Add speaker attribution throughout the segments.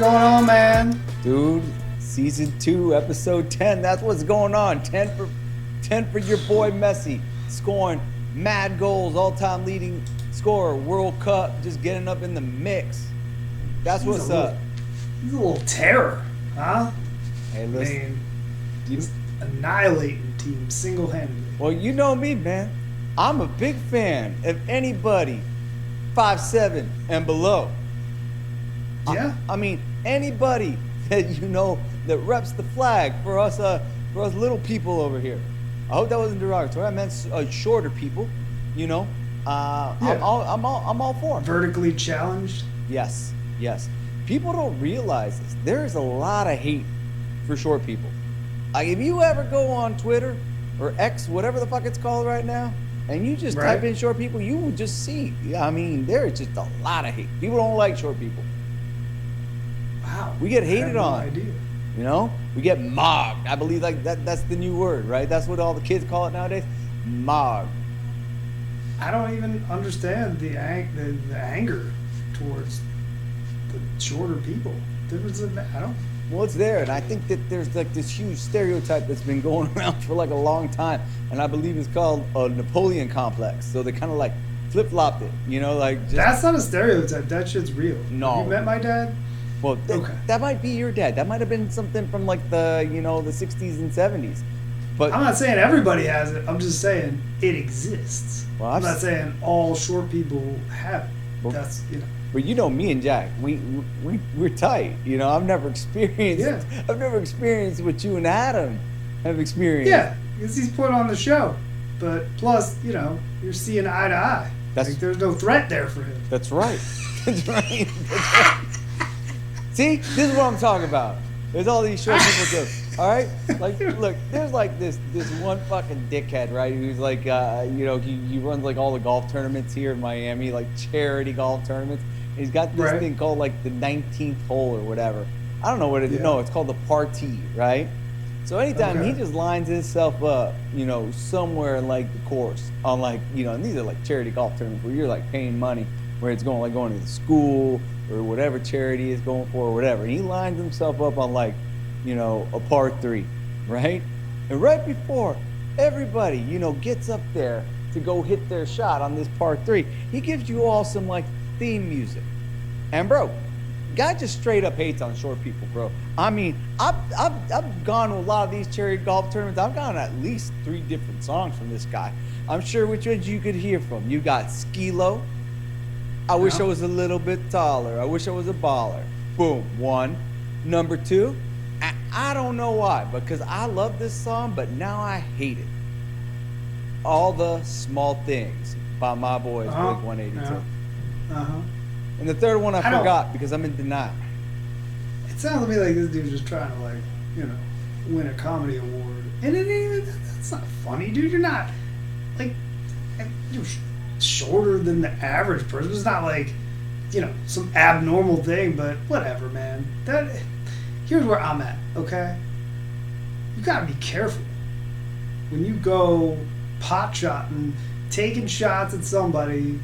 Speaker 1: going on, man?
Speaker 2: Dude, season 2, episode 10. That's what's going on. 10 for your boy Messi, scoring mad goals, all-time leading scorer, World Cup, just getting up in the mix. That's what's up.
Speaker 1: He's a little terror, huh?
Speaker 2: Hey, listen.
Speaker 1: Just annihilating teams single-handedly.
Speaker 2: Well, you know me, man. I'm a big fan of anybody 5'7" and below.
Speaker 1: Yeah.
Speaker 2: I mean, anybody that you know that reps the flag for us little people over here. I hope that wasn't derogatory. I meant shorter people. You know,
Speaker 1: Yeah.
Speaker 2: I'm all for 'em.
Speaker 1: Vertically challenged.
Speaker 2: Yes. People don't realize this. There is a lot of hate for short people. Like, if you ever go on Twitter or X, whatever the fuck it's called right now, and you just type in short people, you will just see. I mean, there's just a lot of hate. People don't like short people.
Speaker 1: Wow.
Speaker 2: We get hated
Speaker 1: I
Speaker 2: on.
Speaker 1: had no idea.
Speaker 2: You know, we get mobbed. I believe like that's the new word, right? That's what all the kids call it nowadays. Mobbed.
Speaker 1: I don't even understand the anger towards the shorter people. I don't.
Speaker 2: Well, it's there, and I think that there's like this huge stereotype that's been going around for like a long time, and I believe it's called a Napoleon complex. So they kind of like flip-flopped it, you know, like just,
Speaker 1: That's not a stereotype. That shit's real.
Speaker 2: No.
Speaker 1: Have you met my dad?
Speaker 2: well,
Speaker 1: Okay.
Speaker 2: that might be your dad. That might have been something from like the 60s and 70s. But
Speaker 1: I'm not saying everybody has it. I'm just saying it exists.
Speaker 2: Well,
Speaker 1: I'm not saying all short people have it.
Speaker 2: Well,
Speaker 1: That's
Speaker 2: But you know me and Jack, we're tight. You know, I've never experienced what you and Adam have experienced.
Speaker 1: Yeah, because he's put on the show. But plus, you're seeing eye to eye. There's no threat there for him.
Speaker 2: That's right. That's right. See, this is what I'm talking about. There's all these short people too. All right, like look, there's like this one fucking dickhead, right? Who's like, he runs like all the golf tournaments here in Miami, like charity golf tournaments. He's got this thing called like the 19th hole or whatever. I don't know what it is.
Speaker 1: Yeah.
Speaker 2: No, it's called the party, right? So anytime he just lines himself up, somewhere in like the course on like, and these are like charity golf tournaments where you're like paying money, where it's going to the school or whatever charity is going for or whatever. And he lines himself up on like, a par 3, right? And right before everybody, gets up there to go hit their shot on this par 3, he gives you all some like theme music. And bro, guy just straight up hates on short people, bro. I mean, I've gone to a lot of these charity golf tournaments. I've gone at least 3 different songs from this guy. I'm sure which ones you could hear from. You got Skilo. I wish I was a little bit taller. I wish I was a baller. Boom, 1. Number 2, I don't know why, because I love this song, but now I hate it. All the Small Things by my boys, Blink 182. And the third one I forgot because I'm in denial.
Speaker 1: It sounds to me like this dude's just trying to win a comedy award. And it ain't even, that's not funny, dude. You're not, you're shorter than the average person. It's not like, some abnormal thing, but whatever, man. Here's where I'm at, okay? You gotta be careful when you go pot shotting, taking shots at somebody.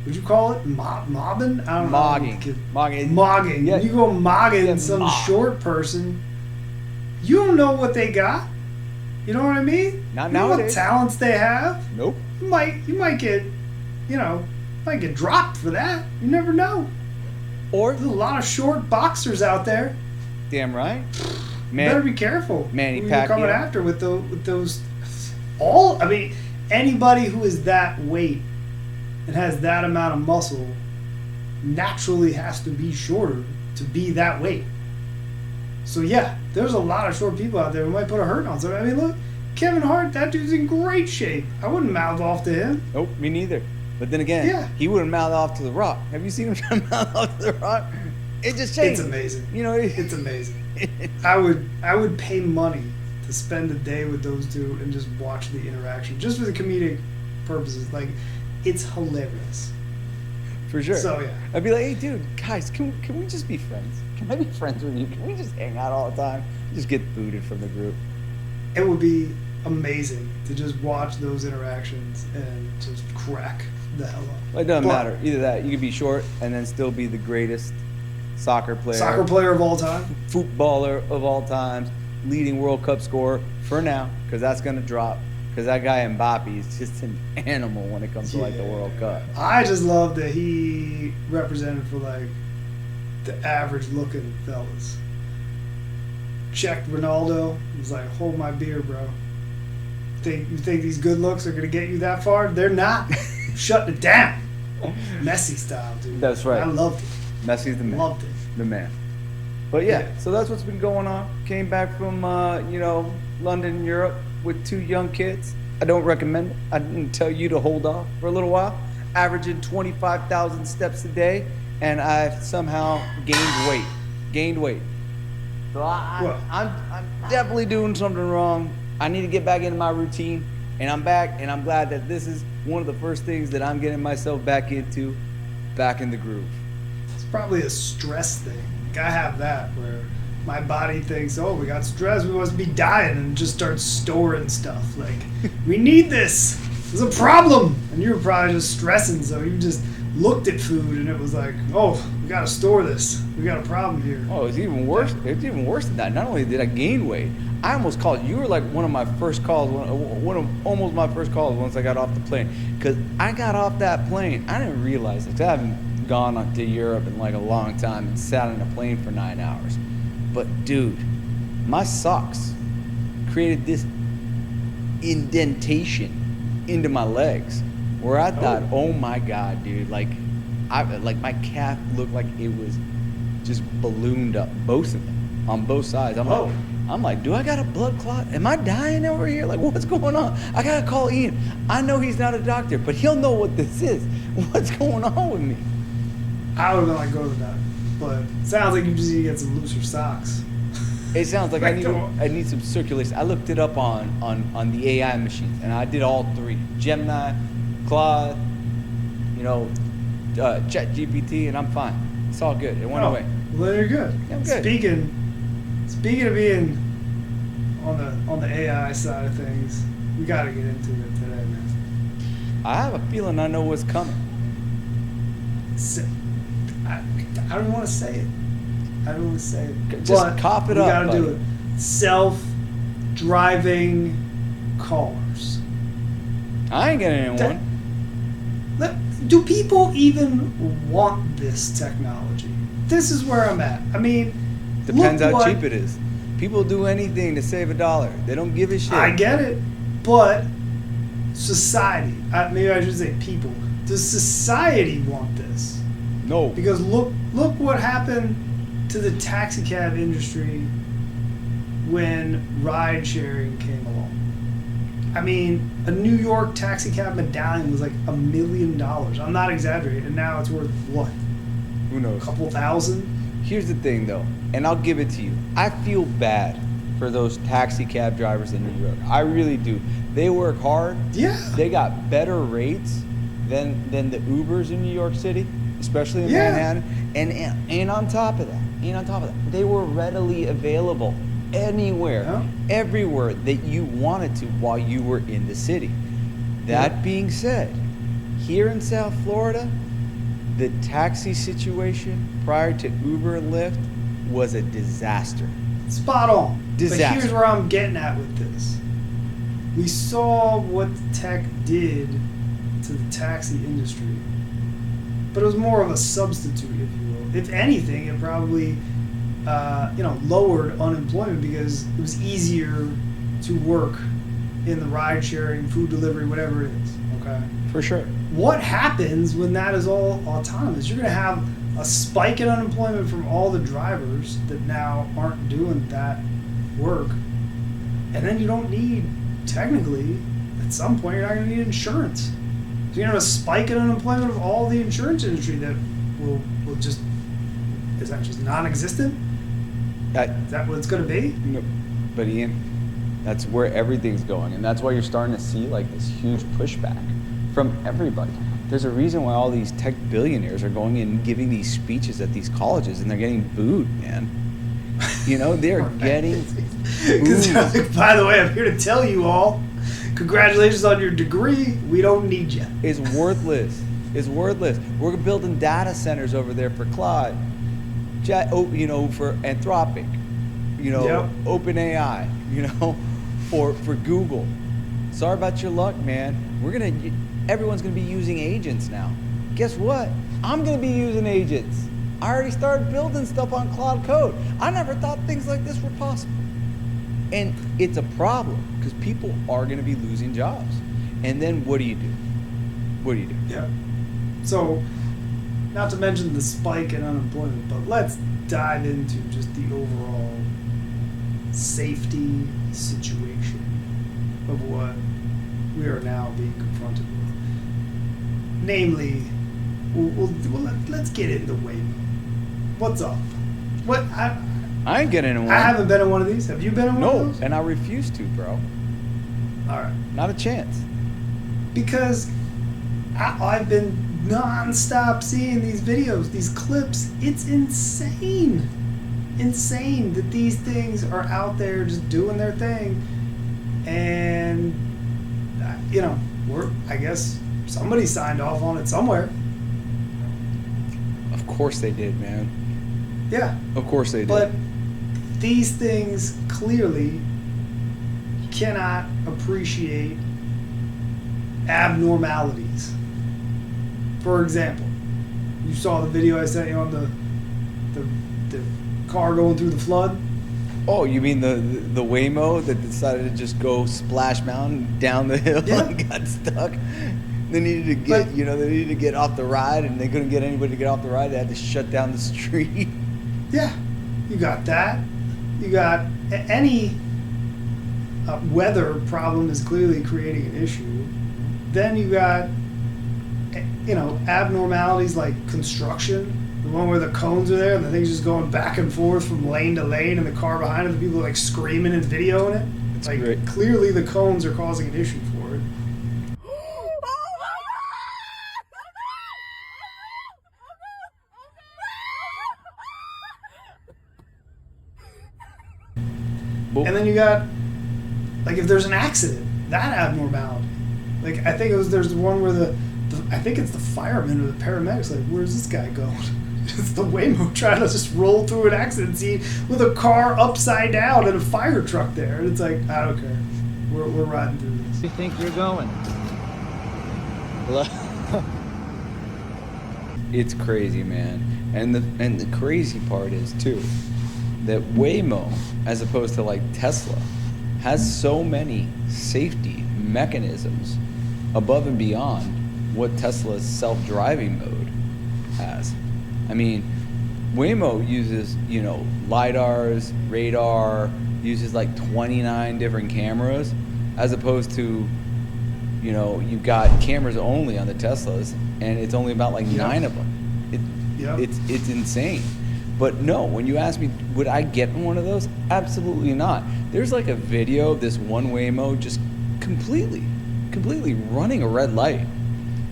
Speaker 1: Would you call it mobbing? I don't know. Mogging.
Speaker 2: Yeah.
Speaker 1: You go mogging some short person. You don't know what they got. You know what I mean?
Speaker 2: Not
Speaker 1: you know
Speaker 2: nowadays.
Speaker 1: What talents they have.
Speaker 2: Nope.
Speaker 1: You might get, might get dropped for that. You never know.
Speaker 2: Or
Speaker 1: there's a lot of short boxers out there.
Speaker 2: Damn right.
Speaker 1: You better be careful.
Speaker 2: Manny
Speaker 1: who
Speaker 2: Pacquiao.
Speaker 1: You're coming after with those. Anybody who is that weight and has that amount of muscle naturally has to be shorter to be that weight. So yeah, there's a lot of short people out there who might put a hurt on somebody. I mean, look, Kevin Hart, that dude's in great shape. I wouldn't mouth off to him.
Speaker 2: Nope, me neither. But then again, he wouldn't mouth off to The Rock. Have you seen him try to mouth off to The Rock? It just changed.
Speaker 1: It's amazing.
Speaker 2: It's
Speaker 1: amazing. I would pay money to spend a day with those two and just watch the interaction, just for the comedic purposes. Like, it's hilarious.
Speaker 2: For sure.
Speaker 1: So yeah,
Speaker 2: I'd be like, hey, dude, guys, can we just be friends? Can I be friends with you? Can we just hang out all the time? Just get booted from the group.
Speaker 1: It would be amazing to just watch those interactions and just crack the hell up.
Speaker 2: Well, it doesn't matter. Either that, you could be short and then still be the greatest soccer player.
Speaker 1: Soccer player of all time.
Speaker 2: Footballer of all times. Leading World Cup scorer for now, because that's going to drop. Because that guy Mbappe is just an animal when it comes to like the World Cup.
Speaker 1: I just love that he represented for like the average looking fellas. Checked Ronaldo. He's like, hold my beer, bro. You think these good looks are gonna get you that far? They're not. Shutting it down. Messi style, dude.
Speaker 2: That's right.
Speaker 1: I loved it.
Speaker 2: Messi's the man.
Speaker 1: Loved it.
Speaker 2: The man. But yeah, so that's what's been going on. Came back from London, Europe, with 2 young kids. I don't recommend it. I didn't tell you to hold off for a little while. Averaging 25,000 steps a day, and I somehow gained weight. So I'm definitely doing something wrong. I need to get back into my routine, and I'm back, and I'm glad that this is one of the first things that I'm getting myself back into, back in the groove.
Speaker 1: It's probably a stress thing. I have that where my body thinks, oh, we got stress, we must be dying, and just starts storing stuff. Like, we need this. There's a problem. And you were probably just stressing, so you just looked at food and it was like, oh, we got to store this. We got a problem here.
Speaker 2: Oh, it's even worse. It's even worse than that. Not only did I gain weight, I almost called. You were like one of my first calls, one of almost my first calls once I got off the plane. Because I got off that plane, I didn't realize it. 'Cause I haven't gone to Europe in like a long time and sat on a plane for 9 hours. But dude, my socks created this indentation into my legs where I thought, oh my God, dude, like my calf looked like it was just ballooned up, both of them, on both sides. I'm like, do I got a blood clot? Am I dying over here? Like, what's going on? I gotta call Ian. I know he's not a doctor, but he'll know what this is. What's going on with me?
Speaker 1: I would have been like, go to the doctor. But it sounds like you just need to get some looser socks.
Speaker 2: It sounds like I need some circulation. I looked it up on the AI machines, and I did all 3: Gemini, Claude, ChatGPT, and I'm fine. It's all good. It went away.
Speaker 1: Well, then you're good.
Speaker 2: Yeah, I'm good.
Speaker 1: Speaking of being on the AI side of things, we got to get into it today, man.
Speaker 2: I have a feeling I know what's coming.
Speaker 1: I don't want to say it. I don't want to say it.
Speaker 2: Just cough it up.
Speaker 1: We got to
Speaker 2: buddy.
Speaker 1: do it. Self-driving cars.
Speaker 2: I ain't getting in one.
Speaker 1: Do people even want this technology? This is where I'm at. I mean,
Speaker 2: depends how cheap it is. People do anything to save $1. They don't give a shit.
Speaker 1: I get it, but society. Maybe I should say people. Does society want this?
Speaker 2: No.
Speaker 1: Because look what happened to the taxi cab industry when ride sharing came along. I mean, a New York taxi cab medallion was like $1 million. I'm not exaggerating. And now it's worth what?
Speaker 2: Who knows?
Speaker 1: A couple thousand?
Speaker 2: Here's the thing, though, and I'll give it to you. I feel bad for those taxi cab drivers in New York. I really do. They work hard.
Speaker 1: Yeah.
Speaker 2: They got better rates than the Ubers in New York City, especially in Manhattan. And on top of that, they were readily available anywhere, everywhere that you wanted to while you were in the city. That being said, here in South Florida, the taxi situation prior to Uber and Lyft was a disaster.
Speaker 1: Spot on.
Speaker 2: Disaster.
Speaker 1: But here's where I'm getting at with this. We saw what tech did to the taxi industry, but it was more of a substitute, if you will. If anything, it probably lowered unemployment because it was easier to work in the ride sharing, food delivery, whatever it is. Okay.
Speaker 2: For sure.
Speaker 1: What happens when that is all autonomous? You're going to have a spike in unemployment from all the drivers that now aren't doing that work. And then you don't need, technically, at some point, you're not going to need insurance. So you're going to have a spike in unemployment of all the insurance industry that will just, is that just non-existent? Is that what it's going to be?
Speaker 2: No, but Ian, that's where everything's going. And that's why you're starting to see like this huge pushback from everybody. There's a reason why all these tech billionaires are going in and giving these speeches at these colleges and they're getting booed, man. They're getting booed.
Speaker 1: By the way, I'm here to tell you all, congratulations on your degree. We don't need you.
Speaker 2: It's worthless. We're building data centers over there for Claude. for Anthropic,
Speaker 1: Yep.
Speaker 2: OpenAI, or for Google. Sorry about your luck, man. Everyone's gonna be using agents now. Guess what? I'm gonna be using agents. I already started building stuff on Cloud Code. I never thought things like this were possible. And it's a problem because people are gonna be losing jobs. And then what do you do?
Speaker 1: Yeah. So, not to mention the spike in unemployment, but let's dive into just the overall safety situation of what we are now being confronted with. Namely, let's get into Waymo. What's up?
Speaker 2: I ain't getting in one.
Speaker 1: I haven't been in one of these. Have you been in one of those?
Speaker 2: No, and I refuse to, bro.
Speaker 1: All right.
Speaker 2: Not a chance.
Speaker 1: Because I've been non-stop seeing these videos, these clips. It's insane. Insane that these things are out there just doing their thing. And, I guess somebody signed off on it somewhere.
Speaker 2: Of course they did, man.
Speaker 1: Yeah.
Speaker 2: Of course they did.
Speaker 1: But these things clearly cannot appreciate abnormalities. For example, you saw the video I sent you on the car going through the flood?
Speaker 2: Oh, you mean the Waymo that decided to just go Splash Mountain down the hill and got stuck? They needed to get off the ride, and they couldn't get anybody to get off the ride. They had to shut down the street.
Speaker 1: Yeah, you got that. You got any weather problem is clearly creating an issue. Then you got, abnormalities like construction. The one where the cones are there and the thing's just going back and forth from lane to lane, and the car behind it, the people are like screaming and videoing it.
Speaker 2: It's great.
Speaker 1: Clearly the cones are causing an issue for it. And then you got, if there's an accident, that abnormality. I think there's the one where I think it's the firemen or the paramedics, where's this guy going? It's the Waymo trying to just roll through an accident scene with a car upside down and a fire truck there. And it's I don't care. We're riding through this.
Speaker 2: Where do you think you're going? It's crazy, man. And the crazy part is, too, that Waymo, as opposed to Tesla, has so many safety mechanisms above and beyond what Tesla's self-driving mode has. I mean, Waymo uses, LiDARs, radar, uses 29 different cameras, as opposed to, you've got cameras only on the Teslas, and it's only about 9 of them. It's insane. But no, when you ask me, would I get in one of those? Absolutely not. There's a video of this one Waymo just completely running a red light.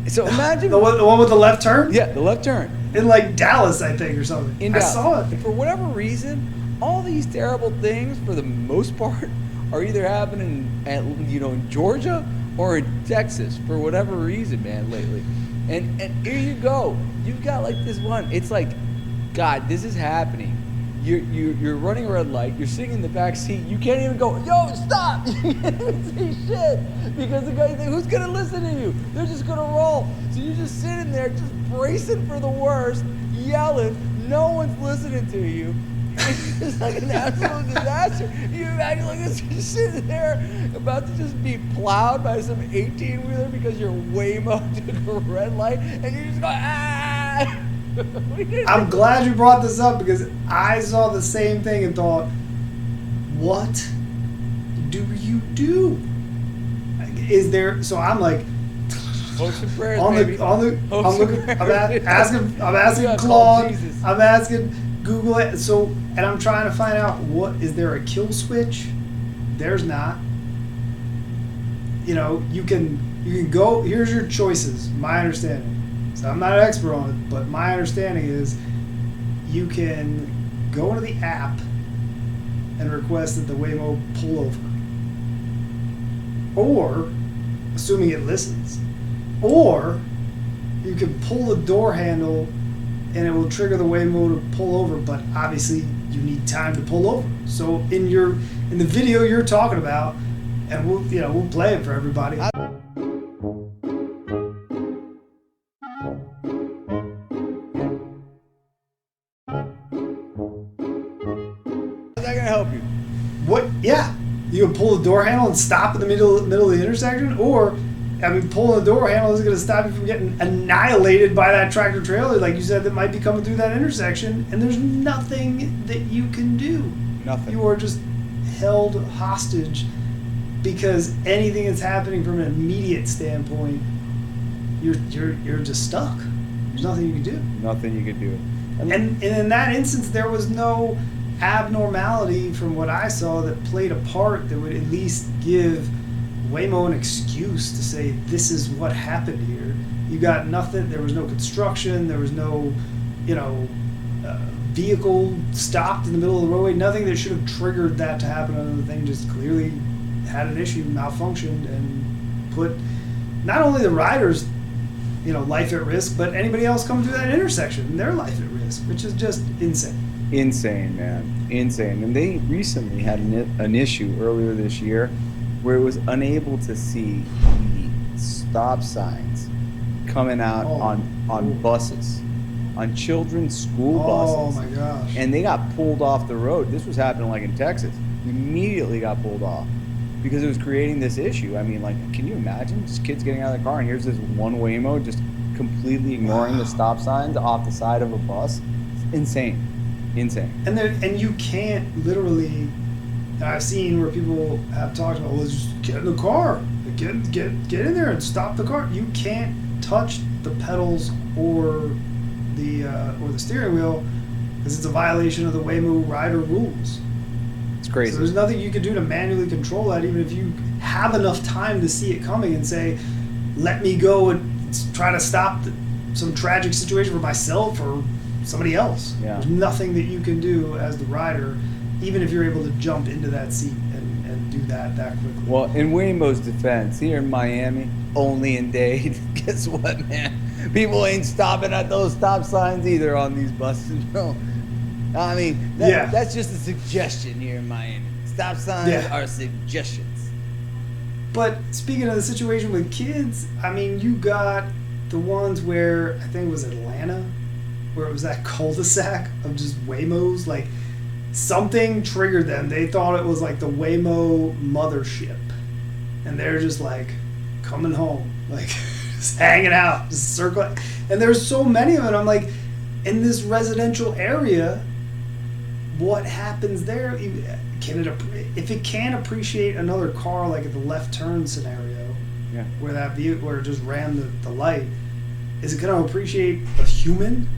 Speaker 2: So imagine
Speaker 1: the one with the left turn?
Speaker 2: Yeah, the left turn.
Speaker 1: In Dallas, I think, or something. I saw it.
Speaker 2: And for whatever reason, all these terrible things, for the most part, are either happening in Georgia or in Texas, for whatever reason, man, lately. And here you go. You've got this one. It's God, this is happening. You're running a red light. You're sitting in the back seat. You can't even go, yo, stop! You can't even say shit because the guy, who's gonna listen to you? They're just gonna roll. So you're just sitting there, just bracing for the worst, yelling. No one's listening to you. It's just an absolute disaster. You imagine this, just sitting there about to just be plowed by some 18-wheeler because your Waymo took a red light, and you're just going, ah!
Speaker 1: I'm glad you brought this up because I saw the same thing and thought, what do you do? Is there? So I'm
Speaker 2: hopes and prayers,
Speaker 1: I'm asking Claude, I'm asking Google it. So, and I'm trying to find out is there a kill switch? There's not. You can go. Here's your choices. My understanding. So I'm not an expert on it, but my understanding is you can go into the app and request that the Waymo pull over. Or, assuming it listens, or you can pull the door handle and it will trigger the Waymo to pull over, but obviously you need time to pull over. So in the video you're talking about, and we'll play it for everybody.
Speaker 2: How's that gonna help you?
Speaker 1: What? Yeah, you can pull the door handle and stop in the middle of the intersection, or pulling the door handle isn't going to stop you from getting annihilated by that tractor trailer, like you said, that might be coming through that intersection, and there's nothing that you can do.
Speaker 2: Nothing.
Speaker 1: You are just held hostage because anything that's happening from an immediate standpoint, you're just stuck. There's nothing you can do.
Speaker 2: Nothing you can do.
Speaker 1: And in that instance, there was no abnormality from what I saw that played a part that would at least give Waymo an excuse to say this is what happened here. You got nothing. There was no construction. There was no, vehicle stopped in the middle of the roadway. Nothing that should have triggered that to happen. Other than the thing just clearly had an issue, malfunctioned, and put not only the riders, life at risk, but anybody else coming through that intersection, their life at risk, which is just insane.
Speaker 2: Insane, man. Insane. And they recently had an issue earlier this year where it was unable to see the stop signs coming out on buses, on children's school buses.
Speaker 1: Oh my gosh.
Speaker 2: And they got pulled off the road. This was happening like in Texas. Immediately got pulled off because it was creating this issue. I mean, like, can you imagine just kids getting out of the car and here's this one Waymo just completely ignoring the stop signs off the side of a bus? It's insane.
Speaker 1: And you can't literally. I've seen where people have talked about, well, just get in the car, get in there and stop the car. You can't touch the pedals or the steering wheel because it's a violation of the Waymo rider rules.
Speaker 2: It's crazy.
Speaker 1: So there's nothing you can do to manually control that, even if you have enough time to see it coming and say, let me go and try to stop some tragic situation for myself or somebody else.
Speaker 2: Yeah.
Speaker 1: There's nothing that you can do as the rider, even if you're able to jump into that seat and do that quickly.
Speaker 2: Well, in Waymo's defense, here in Miami, only in Dade, guess what, man? People ain't stopping at those stop signs either on these buses, bro. I mean, that's just a suggestion here in Miami. Stop signs are suggestions.
Speaker 1: But speaking of the situation with kids, I mean, you got the ones where, I think it was Atlanta, where it was that cul-de-sac of just Waymos, like, something triggered them. They thought it was like the Waymo mothership. And they're just like coming home, like just hanging out, just circling. And there's so many of it. I'm like, in this residential area, what happens there? If it can't appreciate another car, like at the left turn scenario, where that vehicle, where it just ran the light, is it going to appreciate a human?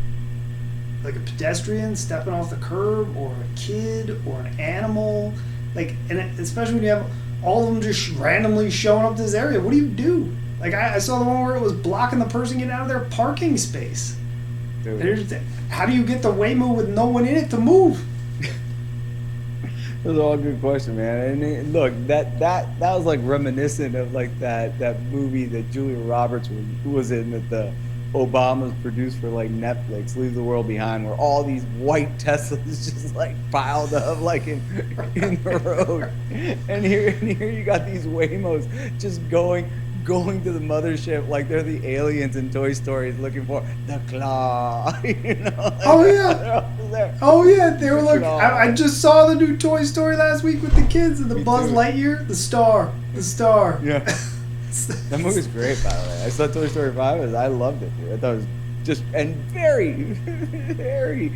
Speaker 1: Like a pedestrian stepping off the curb, or a kid, or an animal, like, and especially when you have all of them just randomly showing up to this area. What do you do? Like I saw the one where it was blocking the person getting out of their parking space. How do you get the Waymo with no one in it to move?
Speaker 2: Those are all good questions, man. And look, that was like reminiscent of like that movie that Julia Roberts was in, that the Obama's produced for like Netflix, Leave the World Behind, where all these white Teslas just like piled up like in the road. And here you got these Waymos just going to the mothership like they're the aliens in Toy Story looking for the claw.
Speaker 1: Oh yeah, they were like, I just saw the new Toy Story last week with the kids and the Buzz Lightyear, the star. Yeah.
Speaker 2: That movie's great, by the way. I saw Toy Story 5 and I loved it, dude. I thought it was just, and very, very,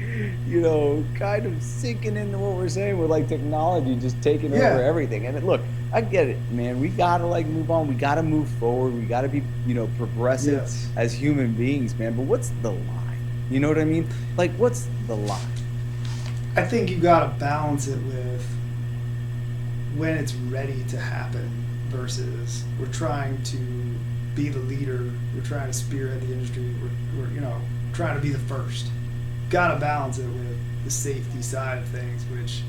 Speaker 2: kind of sinking into what we're saying with like technology just taking over everything. And look, I get it, man. We gotta like move on. We gotta move forward. We gotta be, progressive as human beings, man. But what's the line? You know what I mean? Like, what's the line?
Speaker 1: I think you gotta balance it with when it's ready to happen versus we're trying to be the leader, we're trying to spearhead the industry, we're trying to be the first. Gotta balance it with the safety side of things, which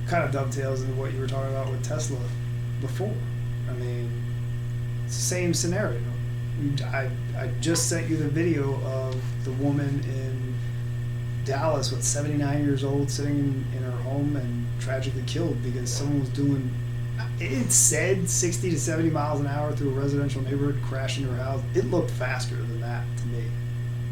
Speaker 1: kind of dovetails into what you were talking about with Tesla before. I mean, it's the same scenario. I just sent you the video of the woman in Dallas, 79 years old, sitting in her home and tragically killed because someone was doing, it said 60 to 70 miles an hour through a residential neighborhood, crashing her house. It looked faster than that to me.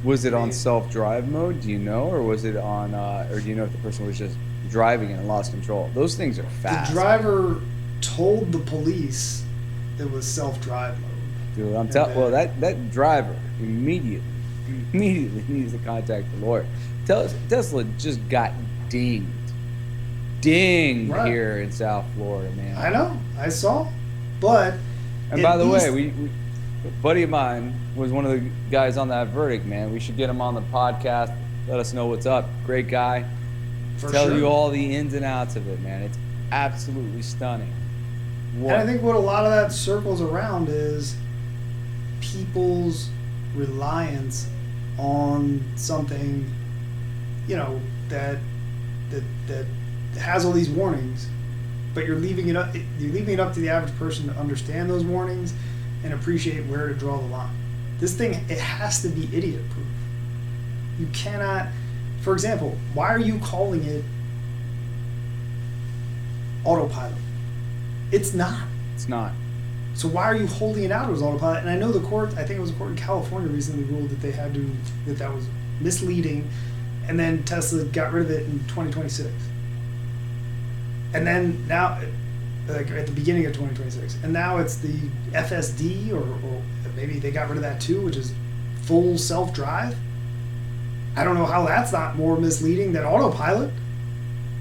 Speaker 2: Was it on self-drive mode? Do you know, or was it on, or do you know if the person was just driving and lost control? Those things are fast.
Speaker 1: The driver told the police it was self-drive mode.
Speaker 2: Dude, I'm telling. Well, that driver immediately needs to contact the lawyer. Tesla just got dinged right here in South Florida, man.
Speaker 1: I know, I saw, but.
Speaker 2: And by the way, a buddy of mine was one of the guys on that verdict, man. We should get him on the podcast. Let us know what's up. Great guy. Tell you all the ins and outs of it, man. It's absolutely stunning.
Speaker 1: And I think what a lot of that circles around is people's reliance on something, that has all these warnings, but you're leaving it up to the average person to understand those warnings and appreciate where to draw the line. This thing, it has to be idiot proof. You cannot, for example, why are you calling it autopilot? It's not.
Speaker 2: It's not.
Speaker 1: So why are you holding it out as autopilot? And I know the court, I think it was a court in California recently ruled that they had to, that was misleading, and then Tesla got rid of it in 2026. And then now, like at the beginning of 2026, and now it's the FSD, or maybe they got rid of that too, which is full self-drive. I don't know how that's not more misleading than autopilot.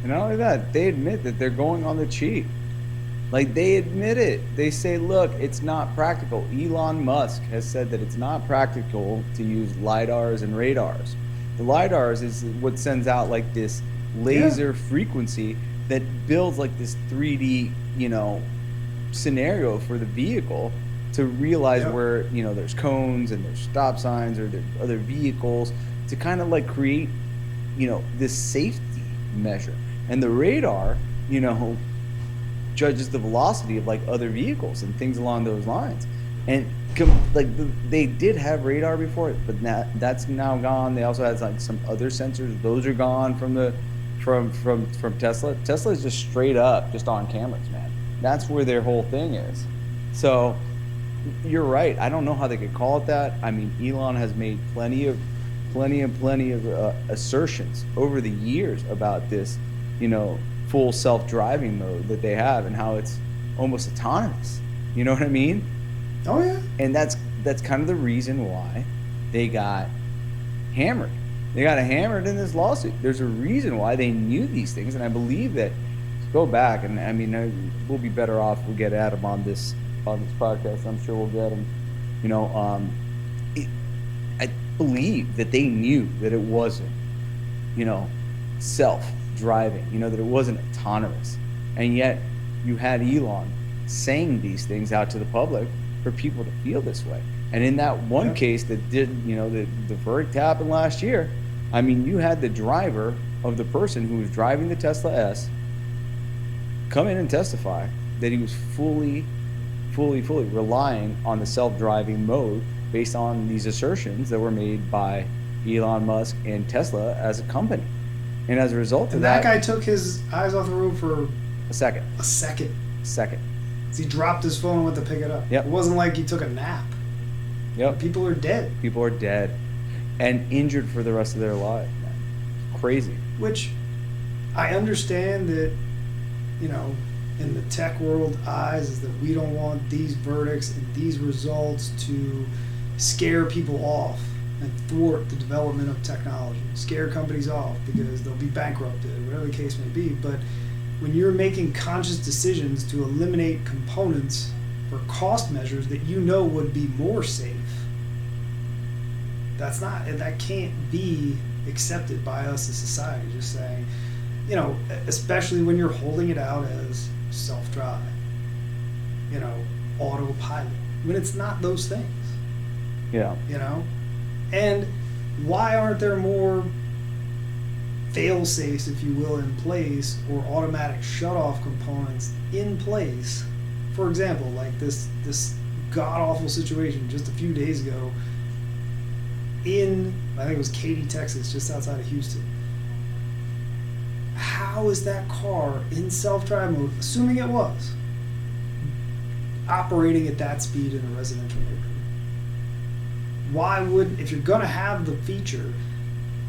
Speaker 2: And not only that, they admit that they're going on the cheap. Like, they admit it. They say, look, it's not practical. Elon Musk has said that it's not practical to use LiDARs and radars. The LiDARs is what sends out like this laser frequency that builds like this 3D, scenario for the vehicle to realize where, there's cones and there's stop signs or there's other vehicles to kind of like create, this safety measure. And the radar, judges the velocity of like other vehicles and things along those lines. And they did have radar before, but that's now gone. They also had like some other sensors; those are gone from Tesla. Tesla is just straight up just on cameras, man. That's where their whole thing is. So you're right. I don't know how they could call it that. I mean, Elon has made plenty of assertions over the years about this, full self-driving mode that they have and how it's almost autonomous. You know what I mean?
Speaker 1: Oh yeah.
Speaker 2: And that's kind of the reason why they got hammered. They got hammered in this lawsuit. There's a reason why they knew these things, and I believe that. Go back, and I mean, we'll be better off. We'll get Adam on this podcast. I'm sure we'll get him. I believe that they knew that it wasn't, self-driving. That it wasn't autonomous, and yet you had Elon saying these things out to the public for people to feel this way. And in that one case that did, the verdict happened last year. I mean, you had the driver of the person who was driving the Tesla S come in and testify that he was fully relying on the self-driving mode based on these assertions that were made by Elon Musk and Tesla as a company. And as a result of
Speaker 1: that guy took his eyes off the road for
Speaker 2: a second.
Speaker 1: So he dropped his phone and went to pick it up.
Speaker 2: Yep.
Speaker 1: It wasn't like he took a nap.
Speaker 2: Yep.
Speaker 1: People are dead.
Speaker 2: People are dead and injured for the rest of their life, man. Crazy.
Speaker 1: Which I understand that, in the tech world eyes, is that we don't want these verdicts and these results to scare people off and thwart the development of technology, scare companies off because they'll be bankrupted, whatever the case may be. But when you're making conscious decisions to eliminate components or cost measures that would be more safe, that can't be accepted by us as society. Just saying, especially when you're holding it out as self-drive, autopilot, when it's not those things.
Speaker 2: Yeah.
Speaker 1: And why aren't there more fail-safes, if you will, in place, or automatic shut-off components in place? For example, like this god-awful situation just a few days ago in, I think it was Katy, Texas, just outside of Houston. how is that car in self-drive mode, assuming it was, operating at that speed in a residential neighborhood? Why would, if you're gonna have the feature,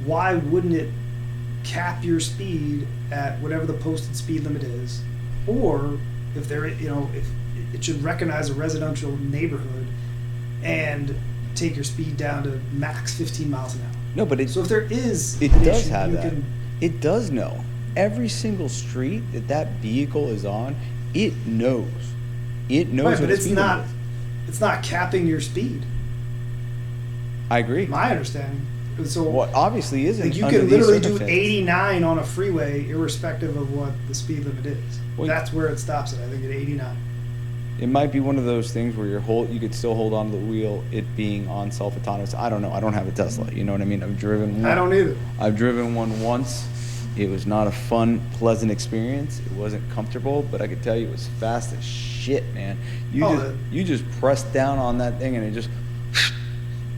Speaker 1: why wouldn't it cap your speed at whatever the posted speed limit is? Or if there, if it should recognize a residential neighborhood and take your speed down to max 15 miles an hour.
Speaker 2: No, but
Speaker 1: so if there is,
Speaker 2: it does have that. It does know every single street that vehicle is on. It knows. It knows.
Speaker 1: Right,
Speaker 2: what
Speaker 1: but
Speaker 2: its speed limit is.
Speaker 1: It's not capping your speed.
Speaker 2: I agree.
Speaker 1: My understanding. So
Speaker 2: what obviously isn't.
Speaker 1: Like you can literally do 89 on a freeway, irrespective of what the speed limit is. Well, that's where it stops it. I think at 89.
Speaker 2: It might be one of those things where you could still hold on to the wheel, it being on self-autonomous. I don't know. I don't have a Tesla. You know what I mean? I've driven one.
Speaker 1: I don't either.
Speaker 2: I've driven one once. It was not a fun, pleasant experience. It wasn't comfortable, but I could tell you it was fast as shit, man. You just press down on that thing and it just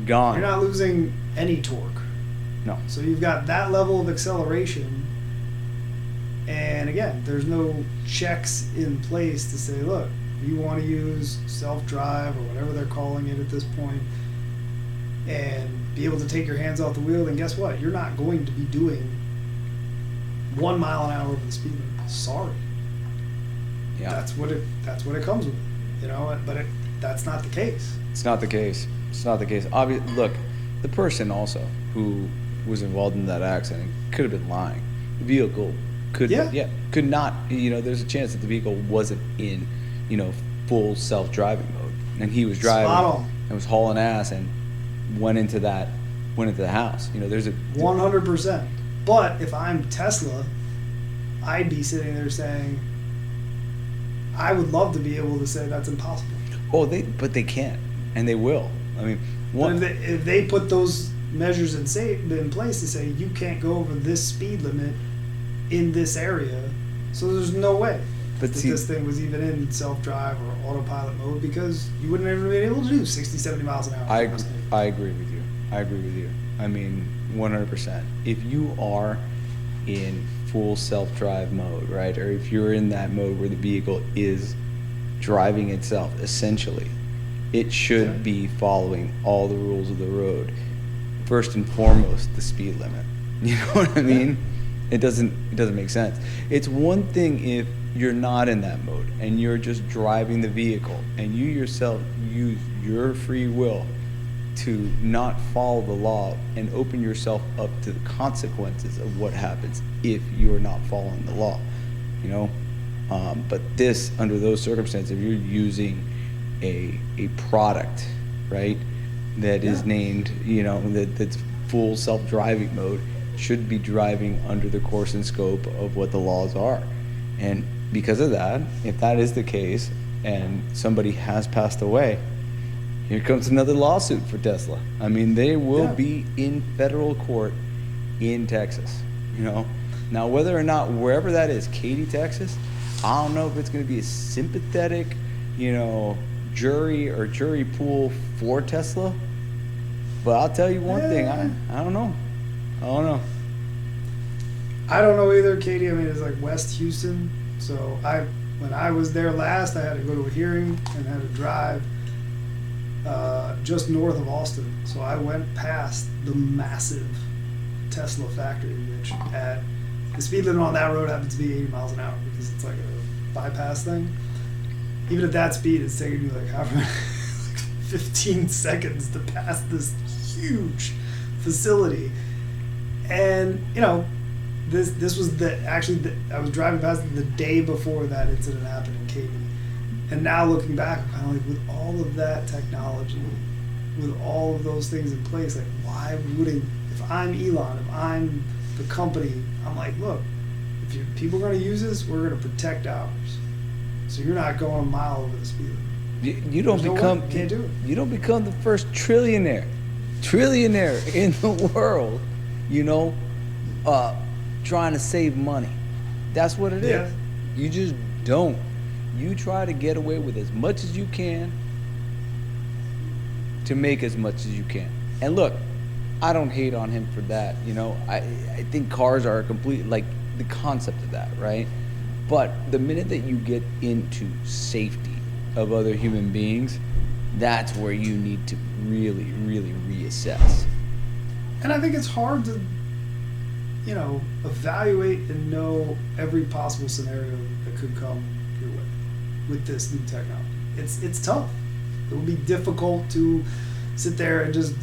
Speaker 2: gone.
Speaker 1: You're not losing any torque.
Speaker 2: No.
Speaker 1: So you've got that level of acceleration, and again, there's no checks in place to say, look, you want to use self-drive or whatever they're calling it at this point, and be able to take your hands off the wheel, then guess what? You're not going to be doing 1 mile an hour over the speed limit. Sorry.
Speaker 2: Yeah.
Speaker 1: That's what it comes with, but that's not the case.
Speaker 2: It's not the case. It's not the case. Look, the person also who was involved in that accident could have been lying. The vehicle could not, there's a chance that the vehicle wasn't in, full self-driving mode. And he was driving and was hauling ass and went into the house. There's a
Speaker 1: 100%. But if I'm Tesla, I'd be sitting there saying, I would love to be able to say that's impossible.
Speaker 2: Oh, but they can't, and they will. I mean,
Speaker 1: if they put those measures in place to say you can't go over this speed limit in this area, so there's no way that this thing was even in self-drive or autopilot mode, because you wouldn't ever be able to do 60, 70 miles an hour.
Speaker 2: I agree with you. I mean, 100%. If you are in full self-drive mode, right, or if you're in that mode where the vehicle is driving itself, essentially, it should be following all the rules of the road. First and foremost, the speed limit. You know what I mean? It doesn't make sense. It's one thing if you're not in that mode and you're just driving the vehicle and you yourself use your free will to not follow the law and open yourself up to the consequences of what happens if you are not following the law. But this, under those circumstances, if you're using a product, right, that is named, that's full self-driving mode, should be driving under the course and scope of what the laws are. And because of that, if that is the case and somebody has passed away, here comes another lawsuit for Tesla. I mean, they will be in federal court in Texas, Now, whether or not, wherever that is, Katy, Texas, I don't know if it's going to be a sympathetic, jury pool for Tesla. But I'll tell you one thing, I don't know.
Speaker 1: I don't know either, Katie. I mean, it's like West Houston. So when I was there last, I had to go to a hearing and had to drive just north of Austin. So I went past the massive Tesla factory, which at the speed limit on that road happens to be 80 miles an hour because it's like a bypass thing. Even at that speed, it's taking me like 15 seconds to pass this huge facility. And this was I was driving past it the day before that incident happened in Katy. And now looking back, I'm kind of like, with all of that technology, with all of those things in place, like, why wouldn't, if I'm Elon, if I'm the company, I'm like, look, if people are going to use this, we're going to protect ours. So you're not going a mile over the speed limit.
Speaker 2: You don't
Speaker 1: can't do it.
Speaker 2: You don't become the first trillionaire in the world, trying to save money. That's what it is. You just don't. You try to get away with as much as you can to make as much as you can. And look, I don't hate on him for that. I think cars are a complete, the concept of that, right? But the minute that you get into safety of other human beings, that's where you need to really, really reassess.
Speaker 1: And I think it's hard to, evaluate and know every possible scenario that could come your way with this new technology. It's tough. It will be difficult to sit there and just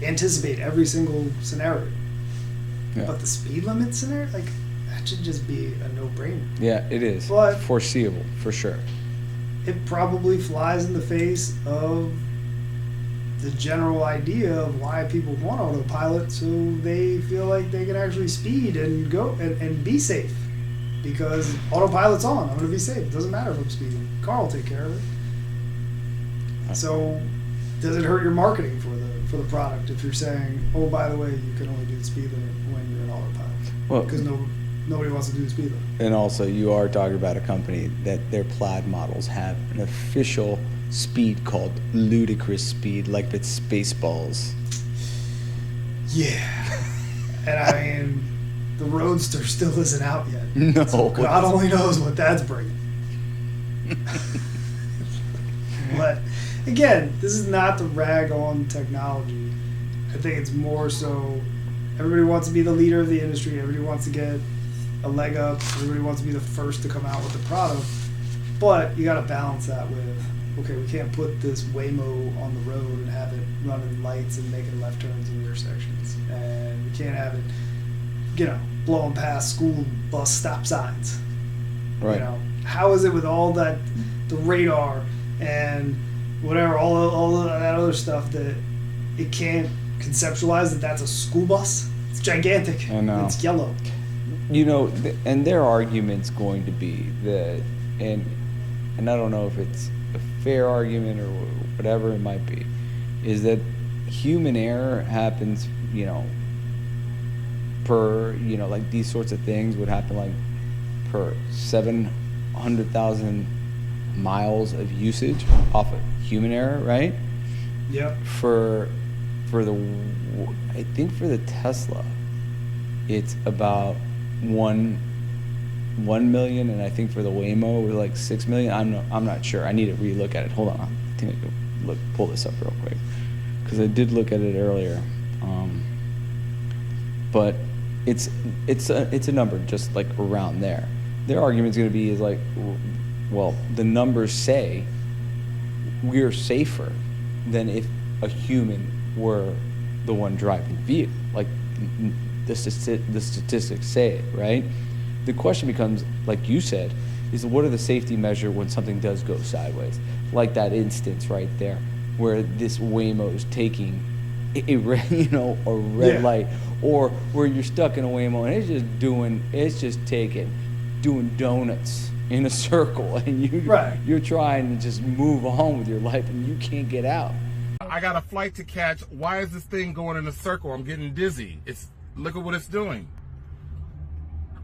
Speaker 1: anticipate every single scenario. Yeah. But the speed limit scenario, that should just be a no-brainer.
Speaker 2: Yeah, it is.
Speaker 1: But
Speaker 2: foreseeable, for sure.
Speaker 1: It probably flies in the face of the general idea of why people want autopilot, so they feel like they can actually speed and go and be safe. Because autopilot's on, I'm going to be safe. It doesn't matter if I'm speeding. Car will take care of it. So, does it hurt your marketing for the product if you're saying, oh, by the way, you can only do the speed limit when you're in autopilot? Well, because nobody wants to do the speed limit.
Speaker 2: And also, you are talking about a company that their plaid models have an official speed called ludicrous speed, like it's Spaceballs.
Speaker 1: Yeah. And I mean, the Roadster still isn't out yet.
Speaker 2: No.
Speaker 1: So God only knows what that's bringing. But again, this is not to rag on technology. I think it's more so everybody wants to be the leader of the industry. Everybody wants to get a leg up. Everybody wants to be the first to come out with the product. But you got to balance that with, okay, we can't put this Waymo on the road and have it running lights and making left turns in intersections. And we can't have it, blowing past school bus stop signs.
Speaker 2: Right.
Speaker 1: How is it with all that, the radar and whatever, all of that other stuff, that it can't conceptualize that that's a school bus? It's gigantic.
Speaker 2: I know.
Speaker 1: It's yellow.
Speaker 2: And their argument's going to be that, and I don't know if it's a fair argument or whatever it might be, is that human error happens, per, like these sorts of things would happen like per 700,000 miles of usage off of human error, right?
Speaker 1: Yep.
Speaker 2: I think for the Tesla, it's about 1 million, and I think for the Waymo it was like 6 million. I'm not sure. I need to relook at it. Hold on. I think I could pull this up real quick, because I did look at it earlier. But it's a number just like around there. Their argument's going to be is like, well, the numbers say we're safer than if a human were the one driving the vehicle. Like the statistics say it, right? The question becomes, like you said, is what are the safety measures when something does go sideways? Like that instance right there, where this Waymo is taking a red light, or where you're stuck in a Waymo and it's just doing donuts in a circle, and you're trying to just move on with your life and you can't get out.
Speaker 3: I got a flight to catch. Why is this thing going in a circle? I'm getting dizzy. Look at what it's doing.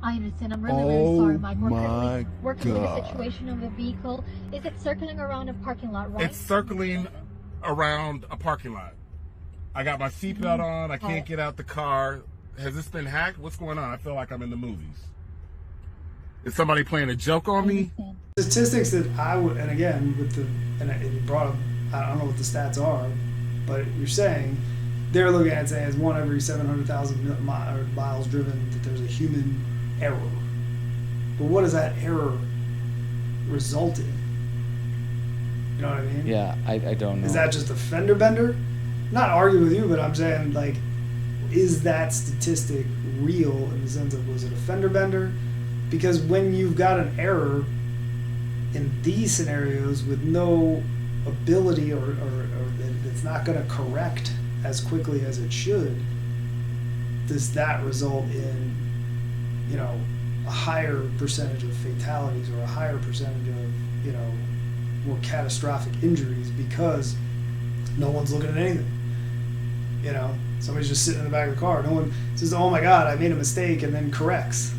Speaker 4: I understand. I'm really sorry, Mike. We're working with the situation of the vehicle. Is it circling around a parking lot, right?
Speaker 3: It's circling around a parking lot. I got my seatbelt on. I can't get out the car. Has this been hacked? What's going on? I feel like I'm in the movies. Is somebody playing a joke on me?
Speaker 1: Statistics that I would, and again, and you brought up, I don't know what the stats are, but you're saying they're looking at saying it's 1 every 700,000 miles driven that there's a human error. But what does that error result in? You know what I mean?
Speaker 2: Yeah, I don't know.
Speaker 1: Is that just a fender bender? Not arguing with you, but I'm saying, like, is that statistic real in the sense of, was it a fender bender? Because when you've got an error in these scenarios with no ability or it's not going to correct as quickly as it should, does that result in, a higher percentage of fatalities or a higher percentage of, more catastrophic injuries because no one's looking at anything? Somebody's just sitting in the back of the car. No one says, oh my God, I made a mistake, and then corrects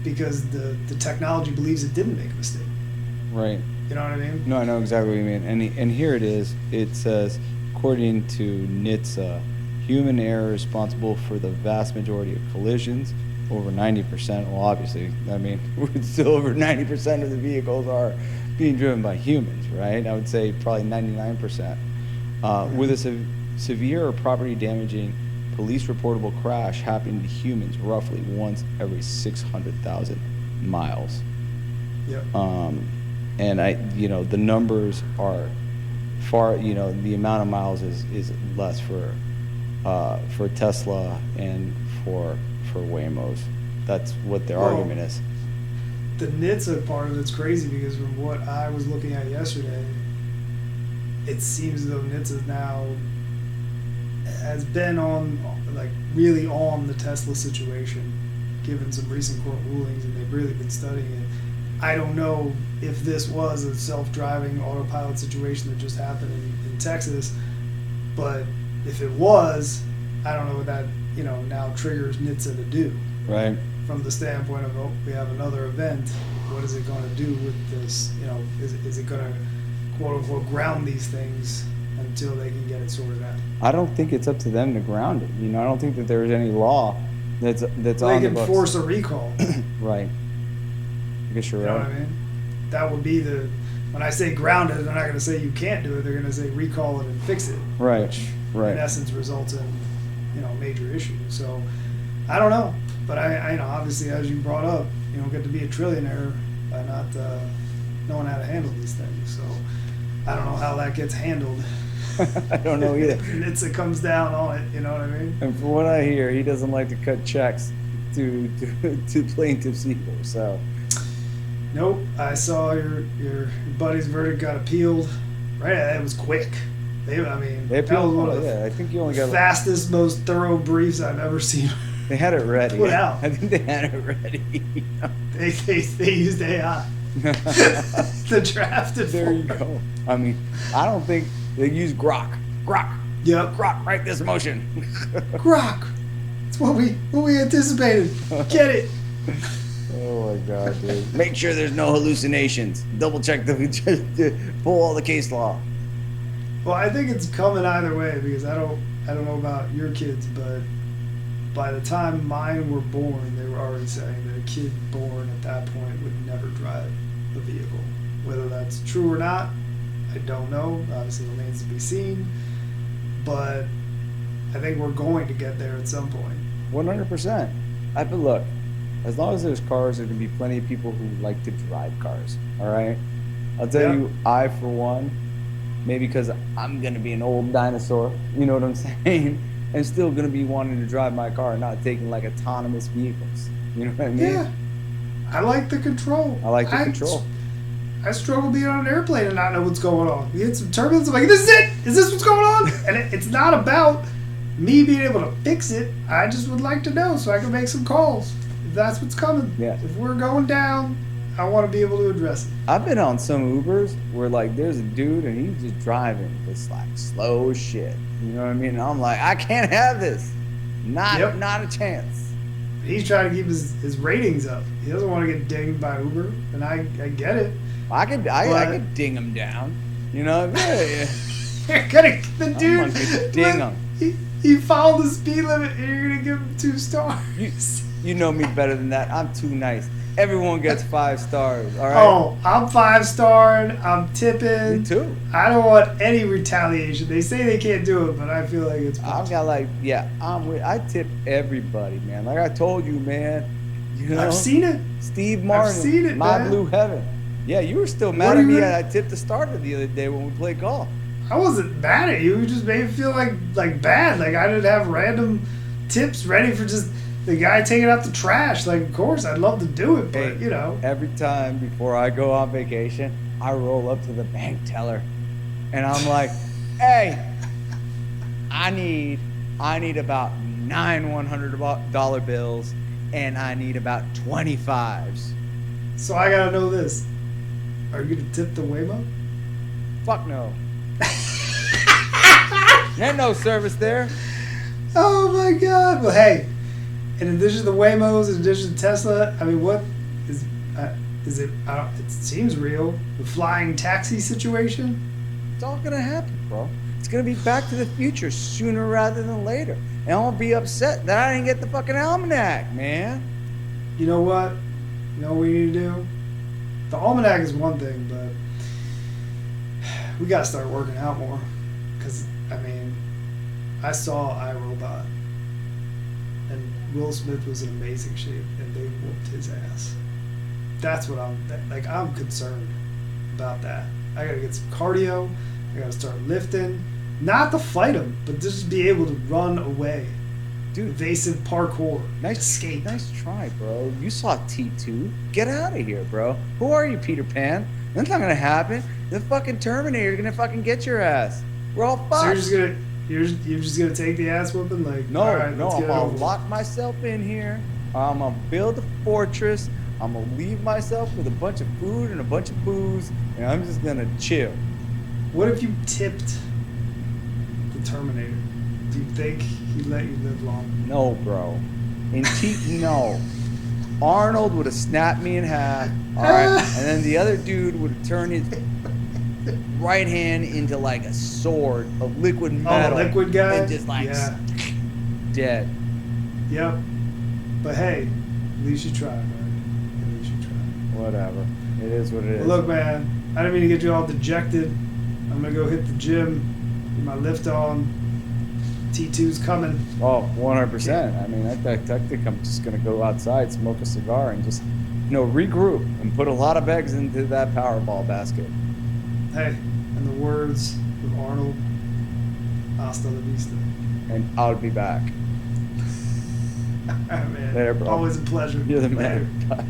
Speaker 1: because the technology believes it didn't make a mistake.
Speaker 2: Right.
Speaker 1: You know what I mean?
Speaker 2: No, I know exactly what you mean. And here it is. It says, according to NHTSA, human error is responsible for the vast majority of collisions, over 90%. Well, obviously, I mean, still over 90% of the vehicles are being driven by humans, right? I would say probably 99%. With a severe or property damaging police reportable crash happening to humans roughly once every 600,000 miles.
Speaker 1: Yep.
Speaker 2: And the numbers are far, the amount of miles is less for Tesla and for Waymos. That's what their argument is.
Speaker 1: The NHTSA part of it's crazy because from what I was looking at yesterday, it seems as though NHTSA now has been really on the Tesla situation, given some recent court rulings, and they've really been studying it. I don't know if this was a self-driving autopilot situation that just happened in Texas, but if it was, I don't know what that now triggers NHTSA to do.
Speaker 2: Right.
Speaker 1: From the standpoint of, we have another event, what is it going to do with this? Is it going to, quote unquote, ground these things until they can get it sorted out?
Speaker 2: I don't think it's up to them to ground it. I don't think that there's any law that's on the books.
Speaker 1: They can force a recall.
Speaker 2: Right. I guess you're right.
Speaker 1: You know what I mean? That would be when I say ground it, they're not going to say you can't do it. They're going to say recall it and fix it.
Speaker 2: Right.
Speaker 1: Which,
Speaker 2: right.
Speaker 1: in essence, results in, major issues. So, I don't know. But I obviously, as you brought up, you don't get to be a trillionaire by not knowing how to handle these things. So, I don't know how that gets handled.
Speaker 2: I don't know either.
Speaker 1: NHTSA comes down on it, you know what I mean?
Speaker 2: And from what I hear, he doesn't like to cut checks to plaintiffs either. So.
Speaker 1: Nope. I saw your buddy's verdict got appealed. Right, it was quick. They appealed. That was one of the
Speaker 2: I think you only got
Speaker 1: fastest, most thorough briefs I've ever seen.
Speaker 2: They had it ready.
Speaker 1: Put out.
Speaker 2: I think they had it ready.
Speaker 1: They used AI to draft it.
Speaker 2: There you go. I mean, I don't think they use Grok.
Speaker 1: Yep.
Speaker 2: Grok, write this motion.
Speaker 1: Grok. It's what we anticipated. Get it.
Speaker 2: Oh my God, dude. Make sure there's no hallucinations. Double check pull all the case law.
Speaker 1: Well, I think it's coming either way because I don't know about your kids, but by the time mine were born, they were already saying that a kid born at that point would never drive a vehicle. Whether that's true or not, I don't know. Obviously, it remains to be seen. But I think we're going to get there at some point.
Speaker 2: 100%. But look, as long as there's cars, there's going to be plenty of people who like to drive cars. All right? I'll tell you, I, for one, maybe because I'm going to be an old dinosaur, you know what I'm saying? And still going to be wanting to drive my car and not taking like autonomous vehicles. You know what I mean?
Speaker 1: Yeah. I like the control.
Speaker 2: I like the control.
Speaker 1: I struggle being on an airplane and not know what's going on. We hit some turbulence. I'm like, this is it? Is this what's going on? And it's not about me being able to fix it. I just would like to know so I can make some calls. If that's what's coming.
Speaker 2: Yeah.
Speaker 1: If we're going down, I want to be able to address it.
Speaker 2: I've been on some Ubers where like there's a dude and he's just driving just like slow as shit. You know what I mean? And I'm like, I can't have this. Not a chance.
Speaker 1: He's trying to keep his ratings up. He doesn't want to get dinged by Uber, and I get it.
Speaker 2: I could ding him down. You know? Yeah.
Speaker 1: You're gonna the dude.
Speaker 2: I'm gonna ding him.
Speaker 1: He followed the speed limit, and you're gonna give him 2 stars.
Speaker 2: You know me better than that. I'm too nice. Everyone gets 5 stars. All right.
Speaker 1: Oh, I'm 5-starred. I'm tipping.
Speaker 2: Me too.
Speaker 1: I don't want any retaliation. They say they can't do it, but I feel like it's.
Speaker 2: I've got I tip everybody, man. Like I told you, man. You know.
Speaker 1: I've seen it.
Speaker 2: Steve Martin.
Speaker 1: I've seen it,
Speaker 2: My
Speaker 1: man.
Speaker 2: Blue Heaven. Yeah, you were still mad at me. I tipped the starter the other day when we played golf.
Speaker 1: I wasn't mad at you. You just made me feel like bad. Like I didn't have random tips ready for just the guy taking out the trash. Like, of course, I'd love to do it, but you know.
Speaker 2: Every time before I go on vacation, I roll up to the bank teller, and I'm like, "Hey, I need about 9 $100 bills, and I need about 25s."
Speaker 1: So I gotta know this: are you gonna tip the Waymo?
Speaker 2: Fuck no. There's no service there.
Speaker 1: Oh my God! Well, hey. In addition to the Waymos, in addition to Tesla, I mean, what is it? It seems real. The flying taxi situation.
Speaker 2: It's all gonna happen, bro. It's gonna be Back to the Future sooner rather than later, and I'm gonna be upset that I didn't get the fucking almanac, man.
Speaker 1: You know what? You know what we need to do? The almanac is one thing, but we gotta start working out more. Cause I mean, I saw iRobot, and Will Smith was in amazing shape, and they whooped his ass. That's what I'm concerned about that. I gotta get some cardio. I gotta start lifting, not to fight him, but just be able to run away.
Speaker 2: Dude,
Speaker 1: evasive parkour.
Speaker 2: Nice
Speaker 1: escape.
Speaker 2: Nice try, bro. You saw T2. Get out of here, bro. Who are you, Peter Pan? That's not gonna happen. The fucking Terminator's gonna fucking get your ass. We're all fucked.
Speaker 1: So you're just gonna take the ass whooping? Like,
Speaker 2: no,
Speaker 1: all right,
Speaker 2: no.
Speaker 1: let's
Speaker 2: I'm
Speaker 1: get it
Speaker 2: gonna
Speaker 1: over.
Speaker 2: lock myself in here. I'm gonna build a fortress. I'm gonna leave myself with a bunch of food and a bunch of booze, and I'm just gonna chill.
Speaker 1: What if you tipped the Terminator? Do you think he'd let you live long?
Speaker 2: No, bro. No. Arnold would have snapped me in half, all right, and then the other dude would have turned his right hand into like a sword of liquid metal.
Speaker 1: Oh, the liquid guy?
Speaker 2: And just like dead.
Speaker 1: Yep. But hey, at least you tried, right? At least you tried.
Speaker 2: Whatever. It is what it is.
Speaker 1: Well, look, man, I didn't mean to get you all dejected. I'm gonna go hit the gym, get my lift on. T2's coming.
Speaker 2: Oh, 100%. I mean, I think I'm just going to go outside, smoke a cigar, and just, regroup and put a lot of eggs into that Powerball basket.
Speaker 1: Hey, in the words of Arnold, hasta la vista.
Speaker 2: And I'll be back.
Speaker 1: All right, man.
Speaker 2: Later, bro.
Speaker 1: Always a pleasure.
Speaker 2: You're the man.
Speaker 1: Later.
Speaker 2: Bye.